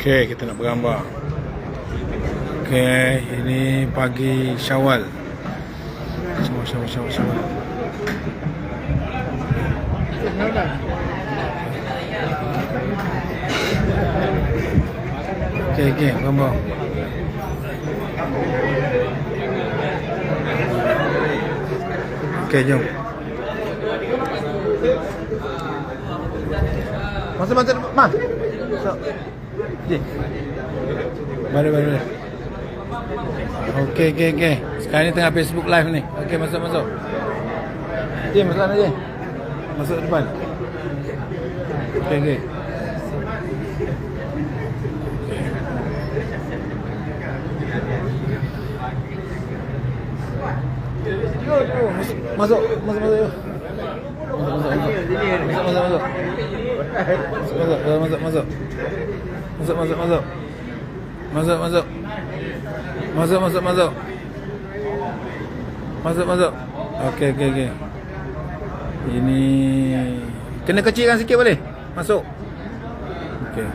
Okey, kita nak bergambar. Okey, ini pagi Syawal. Syawal. Okey, gambar. Okey, jom. Masuk, Mas. So. Baru. Okey. Sekarang ni tengah Facebook live ni. Okey, masuk. Jom, masuk sana je. Masuk depan. Okey. Masuk. Masuk. Okey. Ini kena kecilkan sikit boleh? Masuk. Okey.